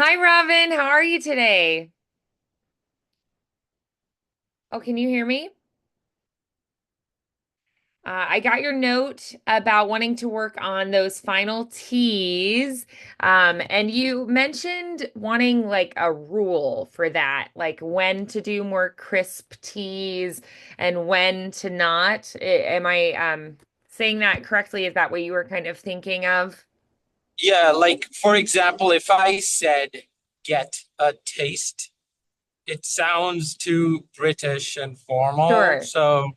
Hi, Robin. How are you today? Oh, can you hear me? I got your note about wanting to work on those final T's. And you mentioned wanting like a rule for that, like when to do more crisp T's and when to not. Am I saying that correctly? Is that what you were kind of thinking of? Yeah, like for example, if I said get a taste, it sounds too British and formal. Sure. So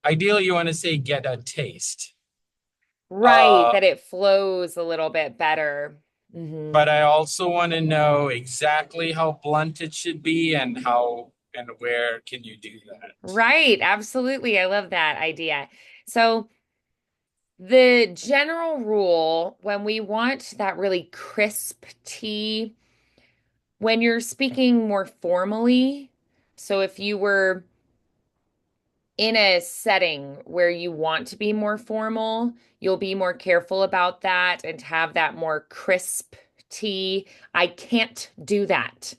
ideally, you want to say get a taste. Right, Uh, that it flows a little bit better. Hmm. but I also want to know exactly how blunt it should be and how and where can you do that. Right, absolutely. I love that idea. So, the general rule when we want that really crisp tea, when you're speaking more formally, so if you were in a setting where you want to be more formal, you'll be more careful about that and have that more crisp tea. I can't do that,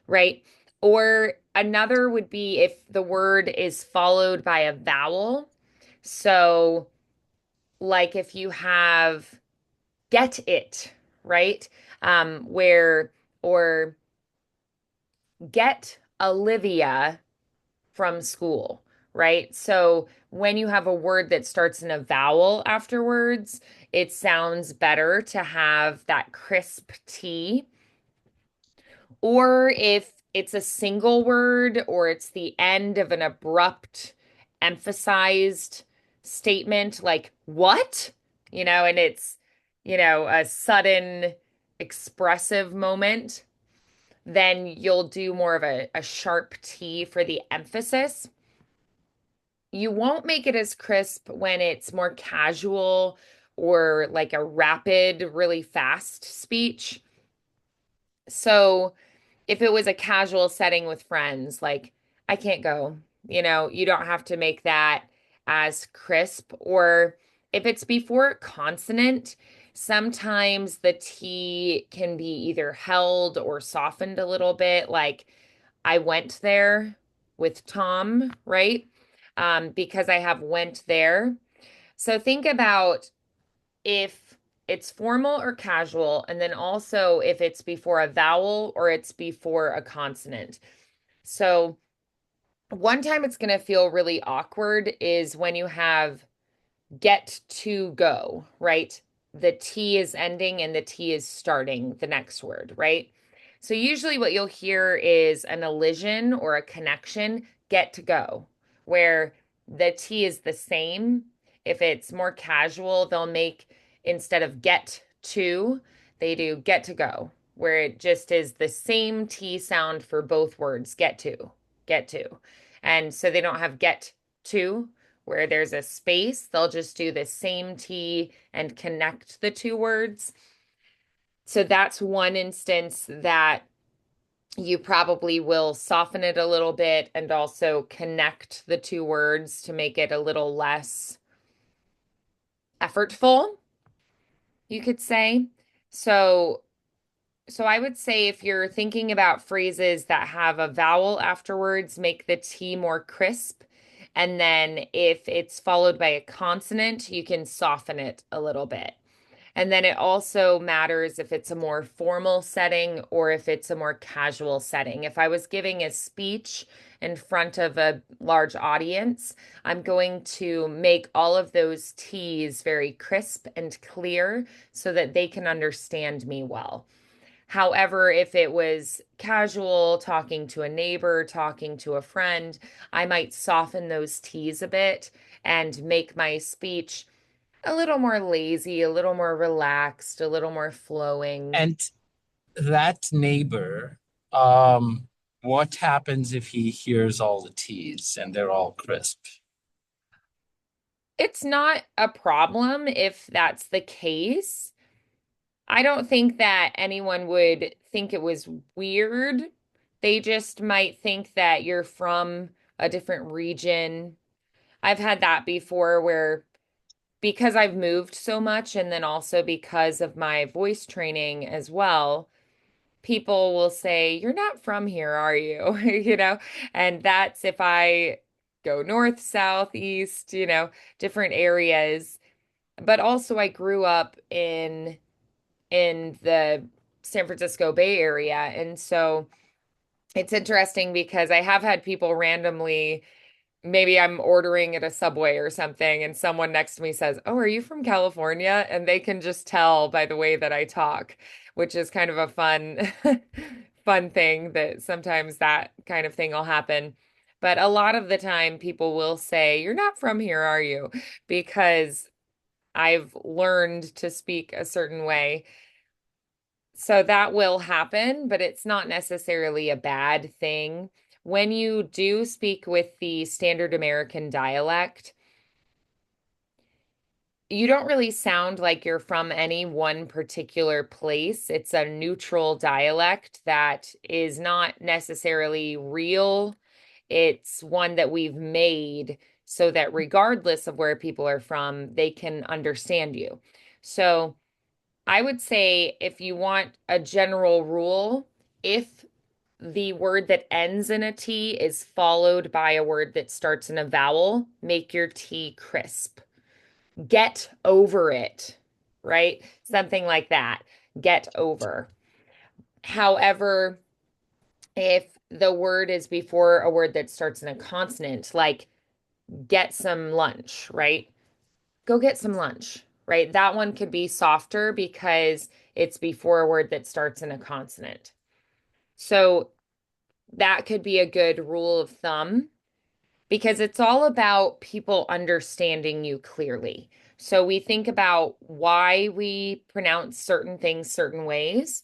right? Or another would be if the word is followed by a vowel. So, like if you have get it, right? Where, or get Olivia from school, right? So, when you have a word that starts in a vowel afterwards, it sounds better to have that crisp T. Or if it's a single word or it's the end of an abrupt, emphasized statement like what? And it's, a sudden expressive moment, then you'll do more of a sharp T for the emphasis. You won't make it as crisp when it's more casual or like a rapid, really fast speech. So, if it was a casual setting with friends, like I can't go, you don't have to make that as crisp. Or if it's before a consonant, sometimes the T can be either held or softened a little bit. Like I went there with Tom, right? Because I have went there. So think about if it's formal or casual, and then also if it's before a vowel or it's before a consonant. So, one time it's going to feel really awkward is when you have get to go, right? The T is ending and the T is starting the next word, right? So, usually what you'll hear is an elision or a connection, get to go, where the T is the same. If it's more casual, they'll make instead of get to, they do get to go, where it just is the same T sound for both words, get to, get to. And so they don't have get to where there's a space, they'll just do the same T and connect the two words. So that's one instance that you probably will soften it a little bit and also connect the two words to make it a little less effortful, you could say. So so I would say if you're thinking about phrases that have a vowel afterwards, make the T more crisp. And then if it's followed by a consonant, you can soften it a little bit. And then it also matters if it's a more formal setting or if it's a more casual setting. If I was giving a speech in front of a large audience, I'm going to make all of those T's very crisp and clear so that they can understand me well. However, if it was casual, talking to a neighbor, talking to a friend, I might soften those T's a bit and make my speech a little more lazy, a little more relaxed, a little more flowing. And that neighbor, um, what happens if he hears all the T's and they're all crisp? It's not a problem if that's the case. I don't think that anyone would think it was weird. They just might think that you're from a different region. I've had that before where because I've moved so much and then also because of my voice training as well, people will say, "You're not from here, are you?" You know, and that's if I go north, south, east, different areas. But also I grew up in the San Francisco Bay Area, and so it's interesting because I have had people randomly, maybe I'm ordering at a Subway or something, and someone next to me says, "Oh, are you from California?" And they can just tell by the way that I talk, which is kind of a fun, fun thing that sometimes that kind of thing will happen. But a lot of the time, people will say, "You're not from here, are you?" Because I've learned to speak a certain way. So that will happen, but it's not necessarily a bad thing. When you do speak with the standard American dialect, you don't really sound like you're from any one particular place. It's a neutral dialect that is not necessarily real. It's one that we've made so that regardless of where people are from, they can understand you. So, I would say if you want a general rule, if the word that ends in a T is followed by a word that starts in a vowel, make your T crisp. Get over it, right? Something like that. Get over. However, if the word is before a word that starts in a consonant, like get some lunch, right? Go get some lunch, right? That one could be softer because it's before a word that starts in a consonant. So that could be a good rule of thumb because it's all about people understanding you clearly. So we think about why we pronounce certain things certain ways.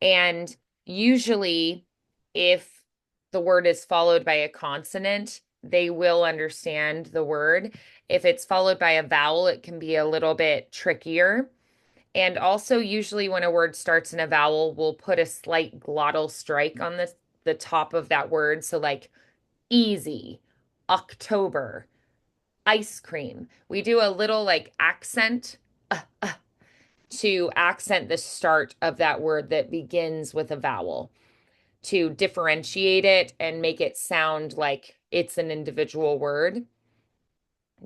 And usually, if the word is followed by a consonant, they will understand the word. If it's followed by a vowel, it can be a little bit trickier. And also, usually, when a word starts in a vowel, we'll put a slight glottal strike on the top of that word. So, like easy, October, ice cream. We do a little like accent to accent the start of that word that begins with a vowel to differentiate it and make it sound like it's an individual word.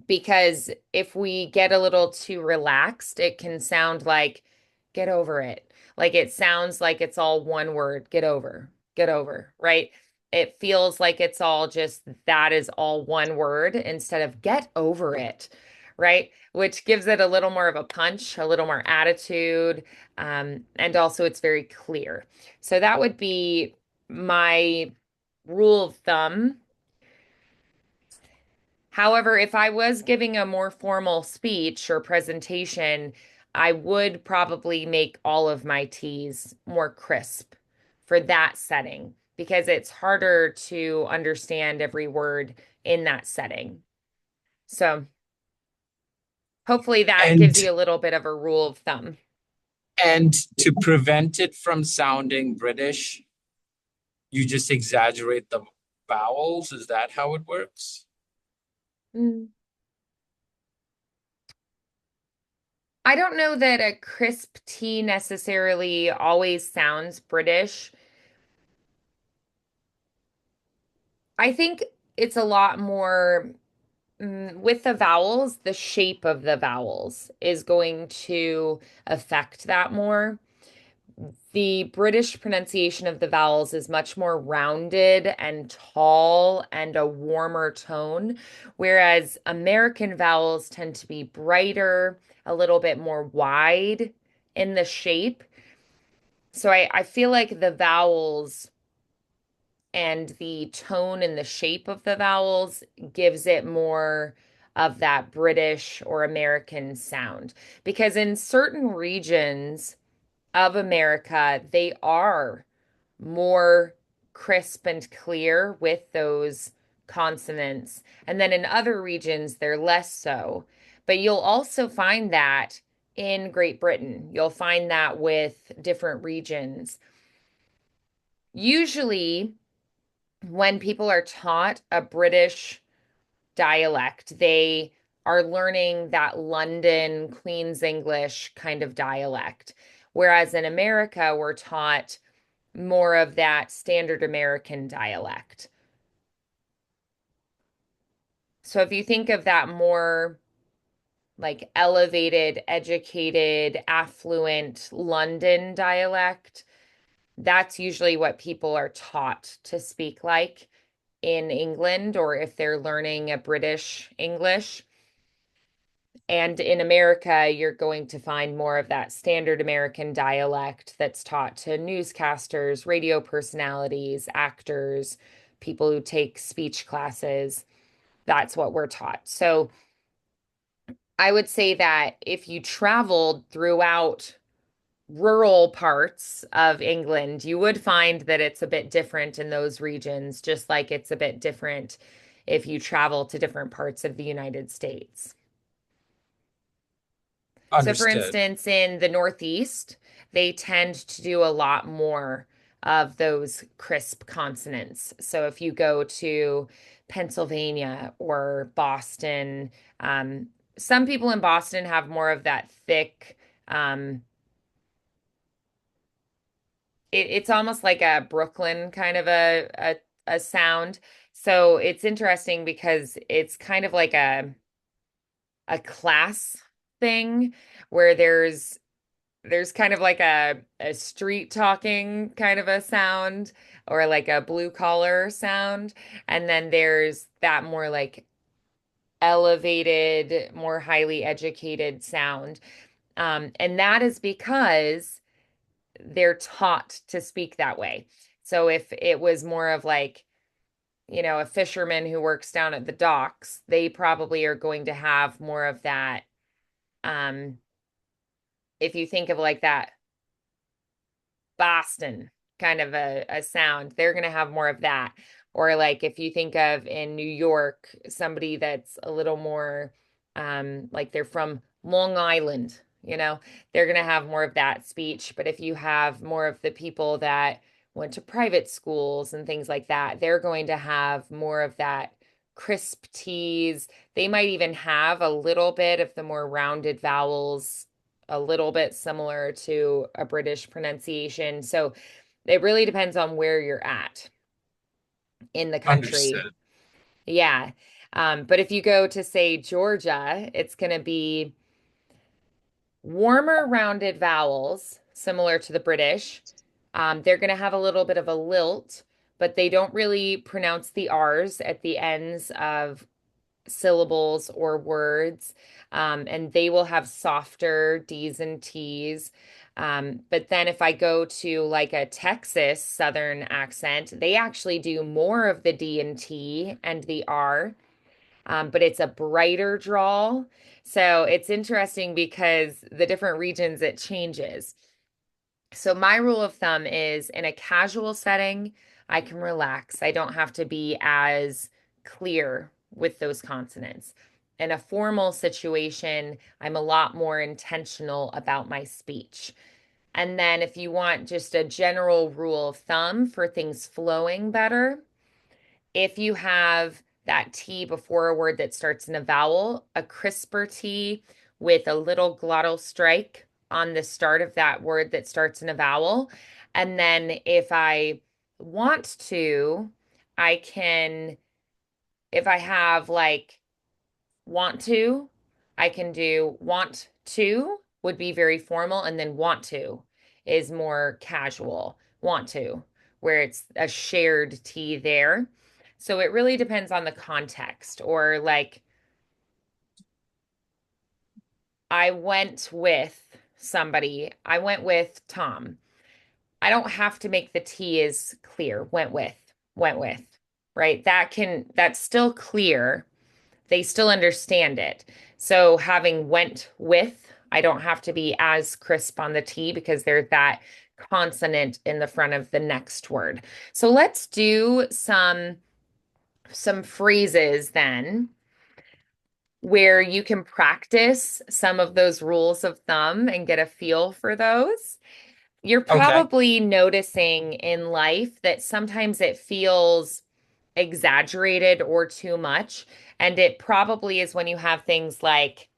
Because if we get a little too relaxed, it can sound like get over it. Like it sounds like it's all one word, get over, right? It feels like it's all just that is all one word instead of get over it, right? Which gives it a little more of a punch, a little more attitude, and also it's very clear. So that would be my rule of thumb. However, if I was giving a more formal speech or presentation, I would probably make all of my T's more crisp for that setting because it's harder to understand every word in that setting. So hopefully that And gives you a little bit of a rule of thumb. and to prevent it from sounding British, you just exaggerate the vowels. Is that how it works? Mm. I don't know that a crisp T necessarily always sounds British. I think it's a lot more with the vowels, the shape of the vowels is going to affect that more. The British pronunciation of the vowels is much more rounded and tall and a warmer tone, whereas American vowels tend to be brighter, a little bit more wide in the shape. So I feel like the vowels and the tone and the shape of the vowels gives it more of that British or American sound. Because in certain regions of America, they are more crisp and clear with those consonants. And then in other regions, they're less so. But you'll also find that in Great Britain. You'll find that with different regions. Usually, when people are taught a British dialect, they are learning that London Queen's English kind of dialect. Whereas in America, we're taught more of that standard American dialect. So if you think of that more like elevated, educated, affluent London dialect, that's usually what people are taught to speak like in England, or if they're learning a British English. And in America, you're going to find more of that standard American dialect that's taught to newscasters, radio personalities, actors, people who take speech classes. That's what we're taught. So I would say that if you traveled throughout rural parts of England, you would find that it's a bit different in those regions, just like it's a bit different if you travel to different parts of the United States. So, for Understood. instance, in the Northeast, they tend to do a lot more of those crisp consonants. So, if you go to Pennsylvania or Boston, um, some people in Boston have more of that thick, um, it's almost like a Brooklyn kind of a sound. So, it's interesting because it's kind of like a class thing where there's kind of like a street talking kind of a sound or like a blue collar sound. And then there's that more like elevated, more highly educated sound. And that is because they're taught to speak that way. So if it was more of like, a fisherman who works down at the docks, they probably are going to have more of that. If you think of like that Boston kind of a sound. They're going to have more of that. Or like if you think of in New York, somebody that's a little more like they're from Long Island, they're going to have more of that speech. But if you have more of the people that went to private schools and things like that, they're going to have more of that crisp T's. They might even have a little bit of the more rounded vowels, a little bit similar to a British pronunciation. So it really depends on where you're at in the country. Understood. Yeah. But if you go to, say, Georgia, it's going to be warmer rounded vowels, similar to the British. They're going to have a little bit of a lilt, but they don't really pronounce the R's at the ends of syllables or words. And they will have softer D's and T's. But then if I go to like a Texas Southern accent, they actually do more of the D and T and the R, but it's a brighter drawl. So it's interesting because the different regions it changes. So my rule of thumb is in a casual setting, I can relax. I don't have to be as clear with those consonants. In a formal situation, I'm a lot more intentional about my speech. And then if you want just a general rule of thumb for things flowing better, if you have that T before a word that starts in a vowel, a crisper T with a little glottal strike on the start of that word that starts in a vowel. And then if I want to, I can, if I have like want to, I can do want to would be very formal, and then want to is more casual. Want to, where it's a shared T there. So it really depends on the context. Or like I went with somebody, I went with Tom. I don't have to make the T as clear. Went with, right? That's still clear. They still understand it. So having went with, I don't have to be as crisp on the T because there's that consonant in the front of the next word. So let's do some phrases then where you can practice some of those rules of thumb and get a feel for those. You're Okay. probably noticing in life that sometimes it feels exaggerated or too much. And it probably is when you have things like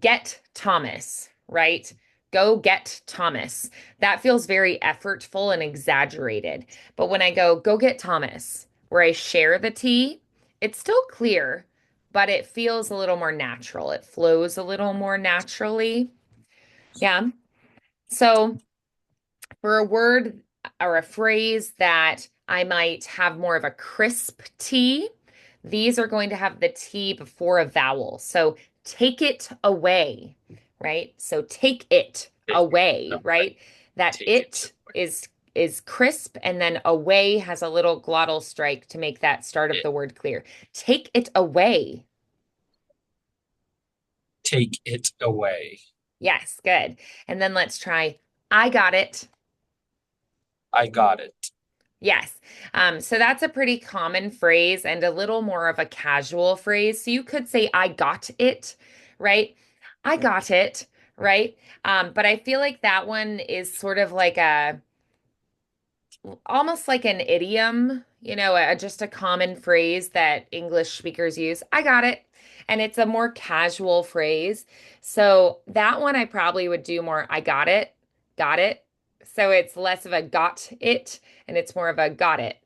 get Thomas, right? go get Thomas. That feels very effortful and exaggerated. But when I go get Thomas, where I share the T, it's still clear, but it feels a little more natural. It flows a little more naturally. Yeah. So for a word or a phrase that I might have more of a crisp T, these are going to have the T before a vowel. So take it away, right? So take it Take it away, away. right? That Take it it is crisp and then away has a little glottal strike to make that start of away. the word clear. Take it away. Take it away. Yes, good. And then let's try I got it. I got it. Yes. So that's a pretty common phrase and a little more of a casual phrase. So you could say, I got it, right? I got it, right? But I feel like that one is sort of like almost like an idiom, just a common phrase that English speakers use. I got it. And it's a more casual phrase. So that one I probably would do more, I got it, got it. So it's less of a got it and it's more of a got it.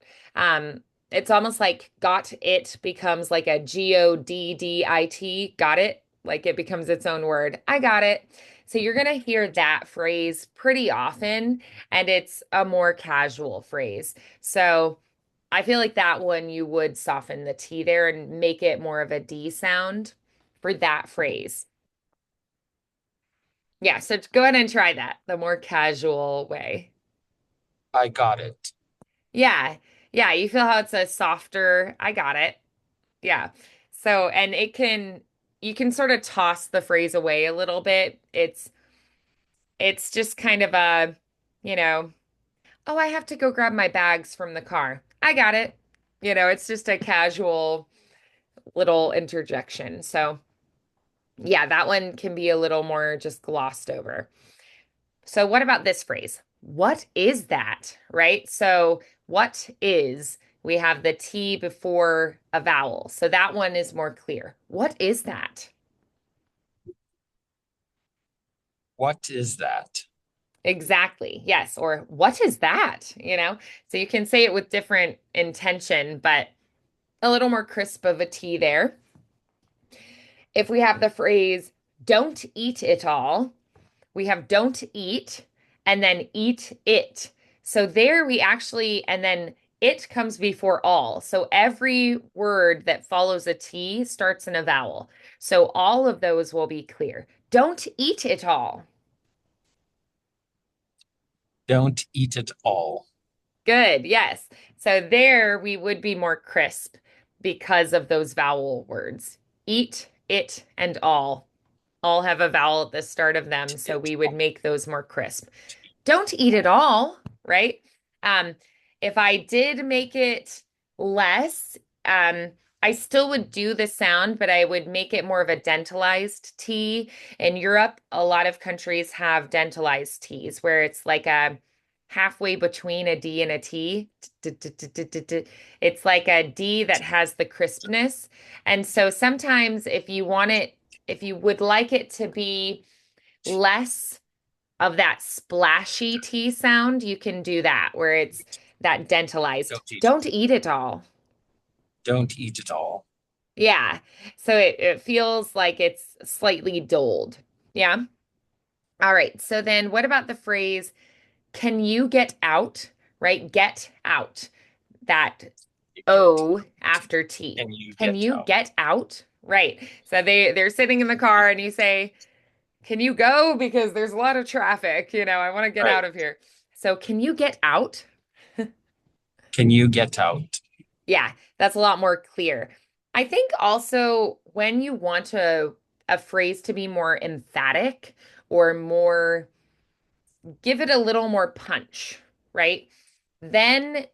It's almost like got it becomes like a Goddit, got it. Like it becomes its own word. I got it. So you're going to hear that phrase pretty often and it's a more casual phrase. So I feel like that one you would soften the T there and make it more of a D sound for that phrase. Yeah, so go ahead and try that the more casual way. I got it. Yeah. Yeah, you feel how it's a softer, I got it. Yeah. So, and you can sort of toss the phrase away a little bit. It's just kind of a, you know, oh, I have to go grab my bags from the car. I got it. It's just a casual little interjection. So, yeah, that one can be a little more just glossed over. So, what about this phrase? What is that? Right? So, what is, we have the T before a vowel. So, that one is more clear. What is that? What is that? Exactly. Yes. Or what is that? So you can say it with different intention, but a little more crisp of a T there. If we have the phrase, don't eat it all, we have don't eat and then eat it. So there we actually, and then it comes before all. So every word that follows a T starts in a vowel. So all of those will be clear. Don't eat it all. Don't eat it all. Good. Yes. So there we would be more crisp because of those vowel words. Eat, it, and all have a vowel at the start of them. So It we would make those more crisp. Don't eat it all, right? Um, if I did make it less, I still would do the sound, but I would make it more of a dentalized T. In Europe, a lot of countries have dentalized Ts where it's like a halfway between a D and a T. It's like a D that has the crispness. And so sometimes if you would like it to be less of that splashy T sound, you can do that where it's that dentalized. don't eat it. Don't eat it all. Don't eat it all. Yeah. So it feels like it's slightly dulled. Yeah. All right. So then what about the phrase, can you get out? Right? Get out. That You get. O after T. Can you Can get you out? get out? Right. So they're sitting in the car and you say, can you go? Because there's a lot of traffic. I want to get Right. out of here. So, can you get out? Can you get out? Yeah, that's a lot more clear. I think also when you want a phrase to be more emphatic or more give it a little more punch, right? Then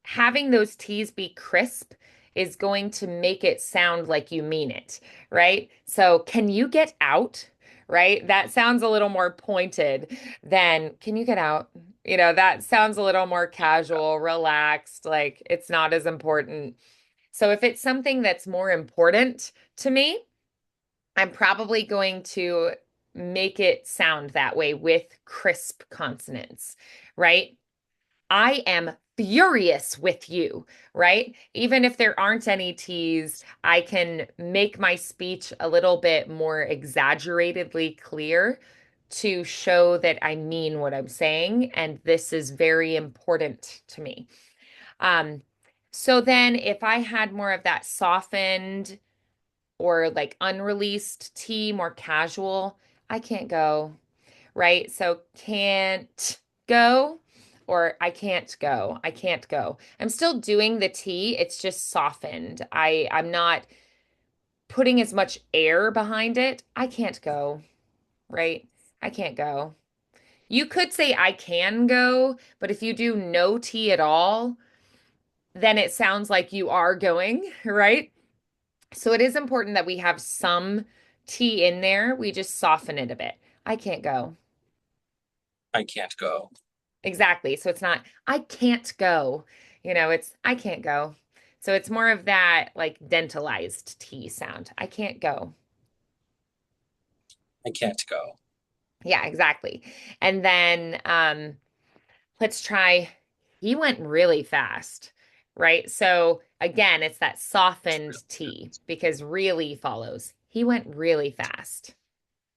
having those T's be crisp is going to make it sound like you mean it, right? So, can you get out? Right? That sounds a little more pointed than, can you get out? That sounds a little more casual, relaxed, like it's not as important. So, if it's something that's more important to me, I'm probably going to make it sound that way with crisp consonants, right? I am furious with you, right? Even if there aren't any T's, I can make my speech a little bit more exaggeratedly clear to show that I mean what I'm saying, and this is very important to me. Um, so then if I had more of that softened or like unreleased T, more casual, I can't go, right? So can't go or I can't go. I can't go. I'm still doing the T, it's just softened. I'm not putting as much air behind it. I can't go, right? I can't go. You could say I can go, but if you do no T at all, then it sounds like you are going, right? So it is important that we have some T in there. We just soften it a bit. I can't go. I can't go. Exactly. So it's not, I can't go. It's, I can't go. So it's more of that like dentalized T sound. I can't go. I can't go. Yeah, exactly. And then let's try, he went really fast, right? So again, it's that softened T because really follows. He went really fast.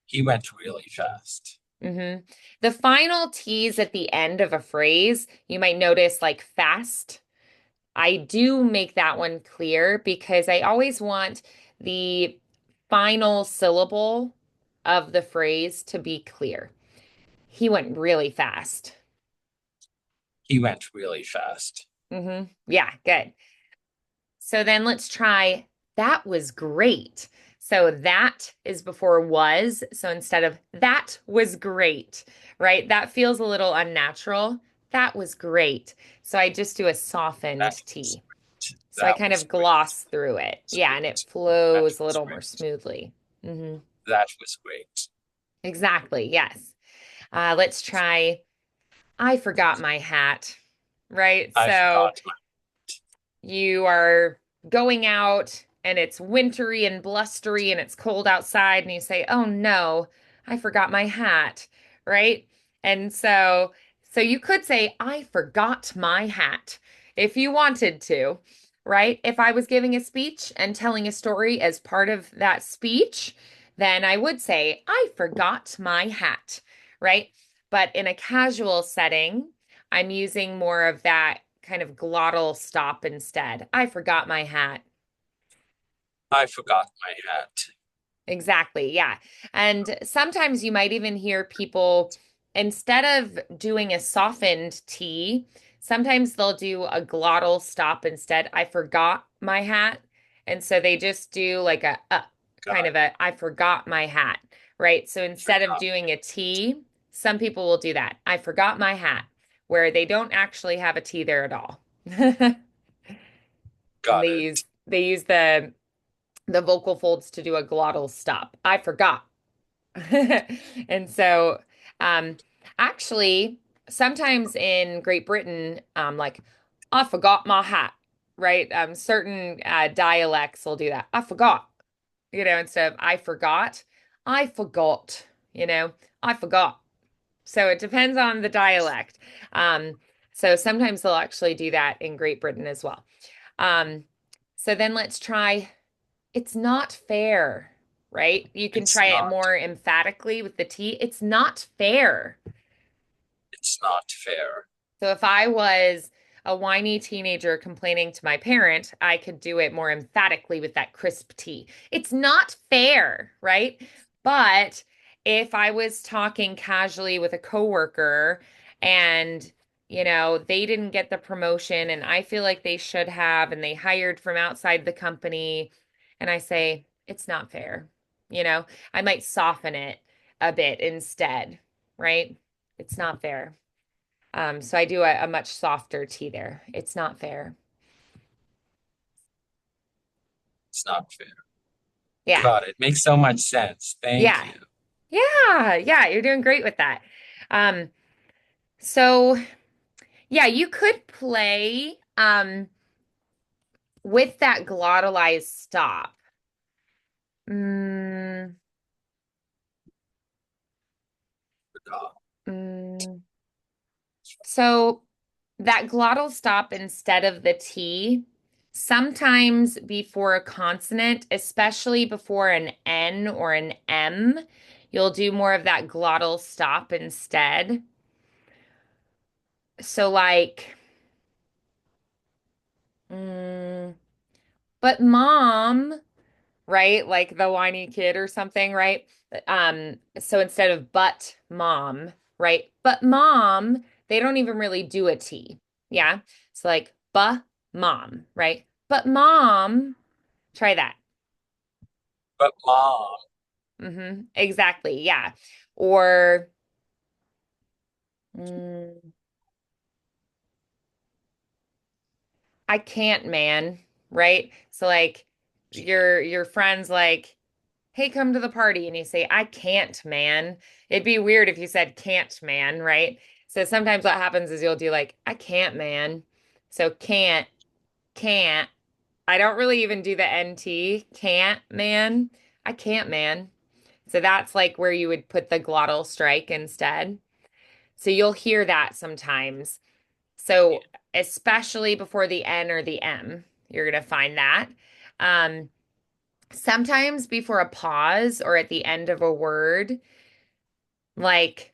He went really fast. The final T's at the end of a phrase, you might notice like fast. I do make that one clear because I always want the final syllable of the phrase to be clear. He went really fast. He went really fast. Yeah, good. So then let's try that was great. So that is before was. So instead of that was great, right? That feels a little unnatural. That was great. So I just do a That softened was T. great. So I That kind was of great. gloss through it. Was Yeah, and it great. That flows a was little more great. smoothly. hmm That was great. Exactly. Yes. Let's try I forgot my hat, right? I So forgot my. you are going out and it's wintry and blustery and it's cold outside and you say, "Oh no, I forgot my hat." Right? And so you could say, "I forgot my hat," if you wanted to, right? If I was giving a speech and telling a story as part of that speech, then I would say, "I forgot my hat," right? But in a casual setting, I'm using more of that kind of glottal stop instead. I forgot my hat. I forgot my hat. Exactly. Yeah. And sometimes you might even hear people, instead of doing a softened T, sometimes they'll do a glottal stop instead. I forgot my hat. And so they just do like a kind God, of a I forgot my hat, right? So instead of forgot. doing a T, some people will do that. I forgot my hat, where they don't actually have a T there at all. And Got they it. use they use the vocal folds to do a glottal stop. I forgot. And so um actually sometimes in Great Britain like I forgot my hat, right? Certain dialects will do that. I forgot, instead of I forgot, I forgot. So it depends on the dialect. Um so sometimes they'll actually do that in Great Britain as well. Um so then let's try it's not fair, right? You can It's try it not. more emphatically with the T. It's not fair. It's not fair. So if I was a whiny teenager complaining to my parent, I could do it more emphatically with that crisp T. It's not fair, right? But if I was talking casually with a coworker and they didn't get the promotion and I feel like they should have, and they hired from outside the company, and I say, it's not fair, I might soften it a bit instead, right? It's not fair. So I do a much softer T there. It's not fair. It's not fair. Yeah. Got it. Makes so much sense. Thank Yeah. you. Yeah. Yeah. You're doing great with that. Um, so yeah, you could play with that glottalized stop. Mm, Mm, so that glottal stop instead of the T, sometimes before a consonant, especially before an N or an M, you'll do more of that glottal stop instead. So like, mm, but mom, right? Like the whiny kid or something, right? So instead of but mom, right? But mom, they don't even really do a T. Yeah. It's like but mom, right? But mom, try that. But mom, Exactly. Yeah. Or mm, I can't, man, right? So like your friends like, hey, come to the party, and you say, I can't, man. It'd be weird if you said can't, man, right? So sometimes what happens is you'll do like, I can't, man. So can't. I don't really even do the NT, can't, man. I can't, man. So that's like where you would put the glottal strike instead. So you'll hear that sometimes. yeah. So especially before the N or the M, you're going to find that. Um, Sometimes before a pause or at the end of a word, like,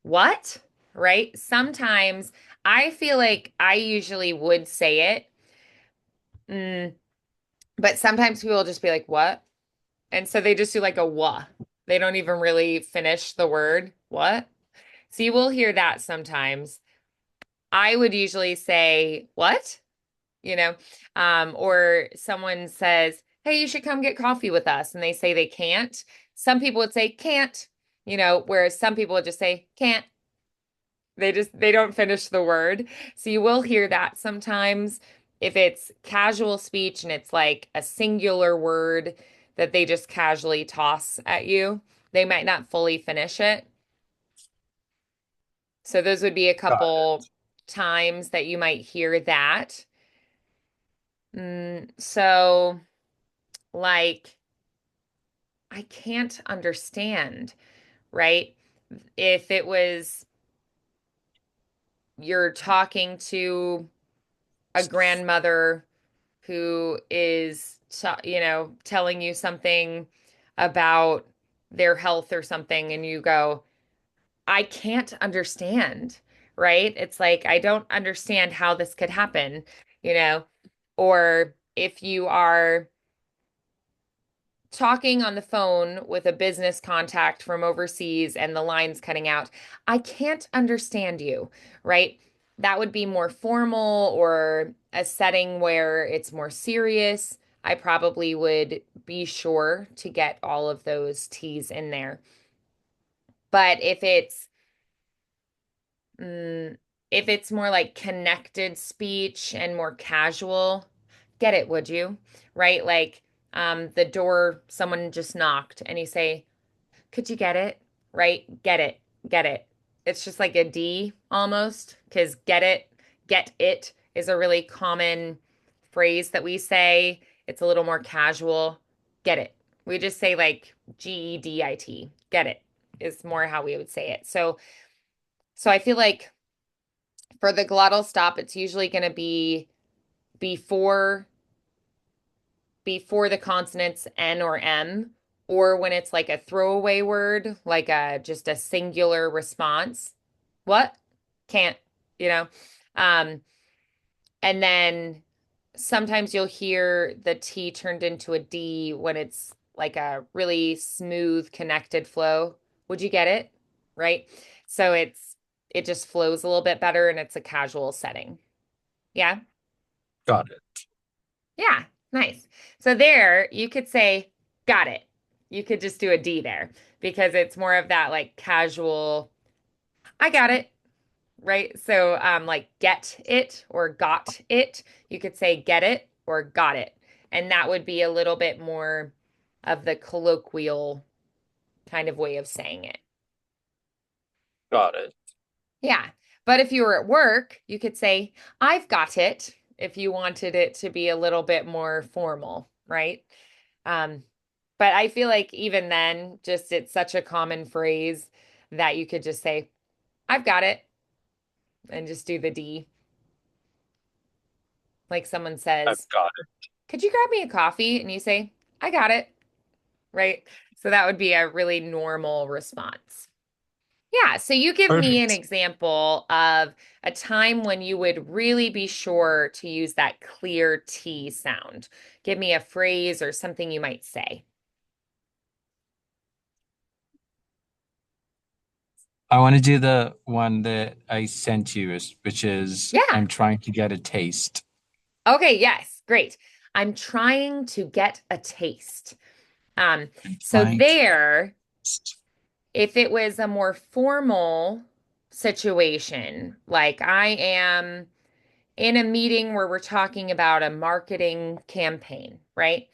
what? Right? Sometimes I feel like I usually would say it, mm, but sometimes people will just be like, what? And so they just do like a wha. They don't even really finish the word, what? So you will hear that sometimes. I would usually say, what? You know, or someone says, hey, you should come get coffee with us. And they say they can't. Some people would say can't, whereas some people would just say can't. They don't finish the word. So you will hear that sometimes if it's casual speech and it's like a singular word that they just casually toss at you. They might not fully finish it. So those would be a Got couple it. times that you might hear that. So like I can't understand, right? If it was you're talking to a grandmother who is, telling you something about their health or something, and you go, I can't understand, right? It's like, I don't understand how this could happen, you know? Or if you are talking on the phone with a business contact from overseas and the line's cutting out, I can't understand you, right? That would be more formal or a setting where it's more serious. I probably would be sure to get all of those T's in there. But mm, if it's more like connected speech and more casual, get it, would you? Right? Like the door, someone just knocked and you say, could you get it? Right? Get it. Get it. It's just like a D almost, because get it is a really common phrase that we say. It's a little more casual. Get it. We just say like GEDIT. Get it is more how we would say it. So I feel like for the glottal stop, it's usually going to be before before the consonants N or M, or when it's like a throwaway word, like a just a singular response. What? Can't, you know? Um, and then sometimes you'll hear the T turned into a D when it's like a really smooth connected flow. Would you get it? Right? So it just flows a little bit better and it's a casual setting. Yeah. Got it. Yeah, nice. So there you could say, got it. You could just do a D there because it's more of that like casual, I got it, right? So like get it or got it. You could say get it or got it. And that would be a little bit more of the colloquial kind of way of saying it. Got it. Yeah. But if you were at work, you could say, I've got it if you wanted it to be a little bit more formal, right? Um, but I feel like even then, just it's such a common phrase. that you could just say, I've got it, and just do the D. Like someone I've says, got it. could you grab me a coffee? And you say, I got it, right? So that would be a really normal response. Yeah, so you give me an Perfect. example of a time when you would really be sure to use that clear T sound. Give me a phrase or something you might say. I want to do the one that I sent you, which is Yeah. I'm trying to get a taste. Okay, yes, great. I'm trying to get a taste. I'm So trying to get there, a taste. if it was a more formal situation, like I am in a meeting where we're talking about a marketing campaign, right?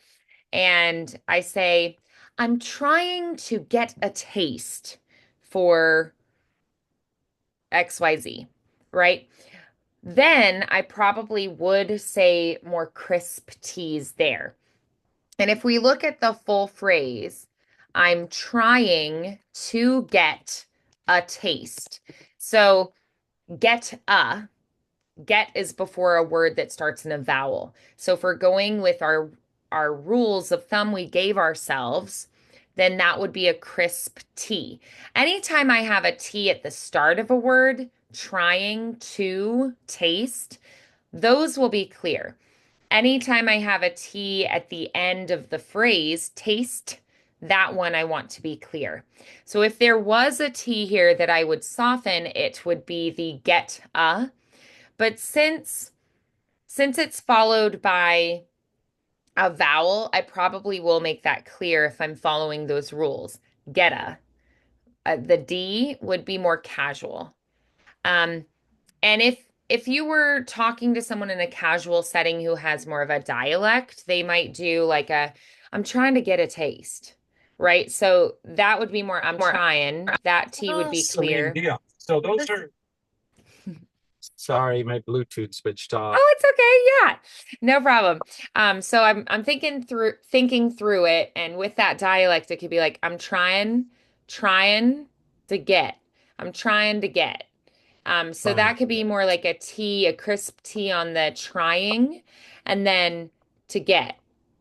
And I say, I'm trying to get a taste for XYZ, right? Then I probably would say more crisp T's there. And if we look at the full phrase, I'm trying to get a taste. So get is before a word that starts in a vowel. So if we're going with our rules of thumb we gave ourselves, then that would be a crisp T. Anytime I have a T at the start of a word, trying to taste, those will be clear. Anytime I have a T at the end of the phrase, taste, that one I want to be clear. So if there was a T here that I would soften, it would be the get a. But since it's followed by a vowel, I probably will make that clear if I'm following those rules. Getta. The D would be more casual. Um, and if you were talking to someone in a casual setting who has more of a dialect, they might do like a, I'm trying to get a taste, right? So that would be more, I'm More. trying. That T would be Celine clear. Dion. So those are. Sorry, my Bluetooth switched off. Oh, it's okay. Yeah. No problem. So I'm thinking through it, and with that dialect, it could be like, I'm trying to get. I'm trying to get. So Fine. that could be more like a T, a crisp T on the trying, and then to get.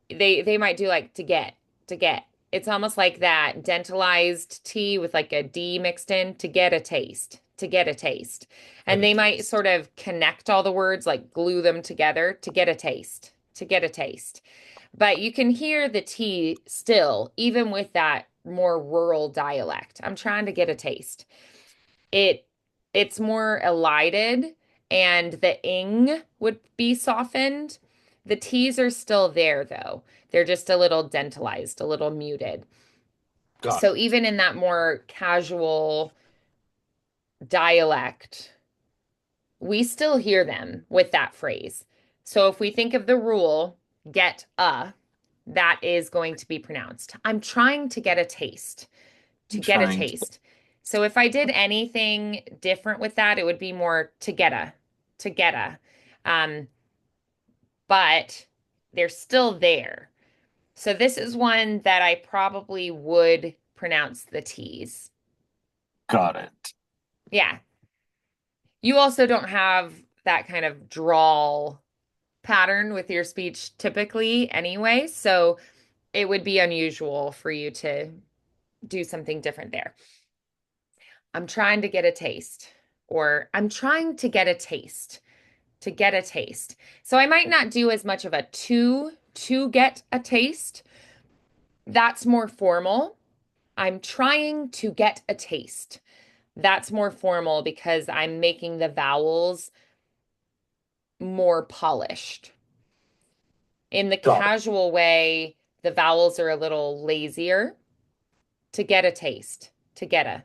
They might do like to get. It's almost like that dentalized T with like a D mixed in to get a taste, to get a taste. Get And a they might taste. sort of connect all the words, like glue them together to get a taste, to get a taste. But you can hear the T still, even with that more rural dialect. I'm trying to get a taste. It it's more elided and the ing would be softened. The T's are still there though. They're just a little dentalized, a little muted. Got So it. even in that more casual dialect, we still hear them with that phrase. So if we think of the rule, get a, that is going to be pronounced. I'm trying to get a taste, I'm to get a trying to. taste. So if I did anything different with that, it would be more to get a. Um, but they're still there. So this is one that I probably would pronounce the T's. Got it. Yeah. You also don't have that kind of drawl pattern with your speech typically anyway, so it would be unusual for you to do something different there. I'm trying to get a taste, or I'm trying to get a taste, to get a taste. So I might not do as much of a to get a taste. That's more formal. I'm trying to get a taste. That's more formal because I'm making the vowels more polished. In the Got it. casual way, the vowels are a little lazier. To get a taste, to get a.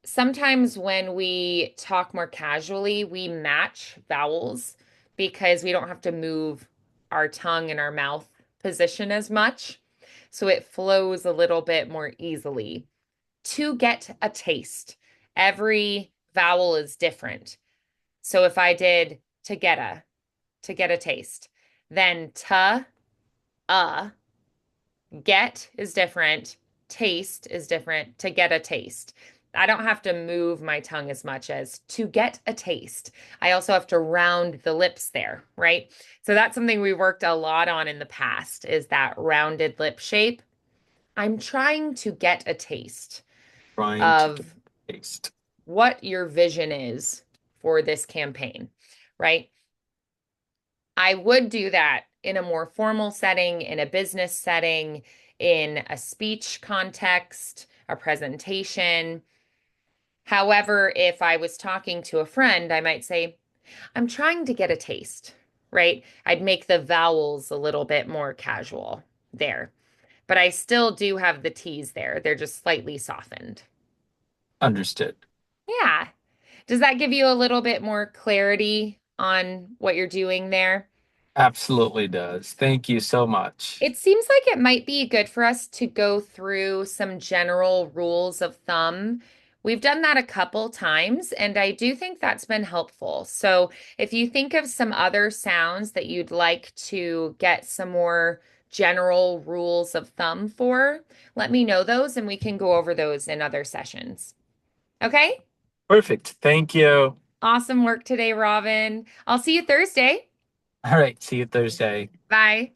Sometimes when we talk more casually, we match vowels because we don't have to move our tongue and our mouth position as much. So it flows a little bit more easily. To get a taste, every vowel is different. So if I did to get a taste, then get is different. taste is different to get a taste. I don't have to move my tongue as much as to get a taste. I also have to round the lips there, right? So that's something we worked a lot on in the past is that rounded lip shape. I'm trying to get a taste Trying to get of taste. what your vision is for this campaign, right? I would do that in a more formal setting, in a business setting, in a speech context, a presentation. However, if I was talking to a friend, I might say, I'm trying to get a taste, right? I'd make the vowels a little bit more casual there, but I still do have the T's there. They're just slightly softened. Understood. Yeah. Does that give you a little bit more clarity on what you're doing there? Absolutely does. Thank you so much. It seems like it might be good for us to go through some general rules of thumb. We've done that a couple times, and I do think that's been helpful. So, if you think of some other sounds that you'd like to get some more general rules of thumb for, let me know those and we can go over those in other sessions. Okay? Perfect. Thank you. Awesome work today, Robin. I'll see you Thursday. All right. See you Thursday. Bye.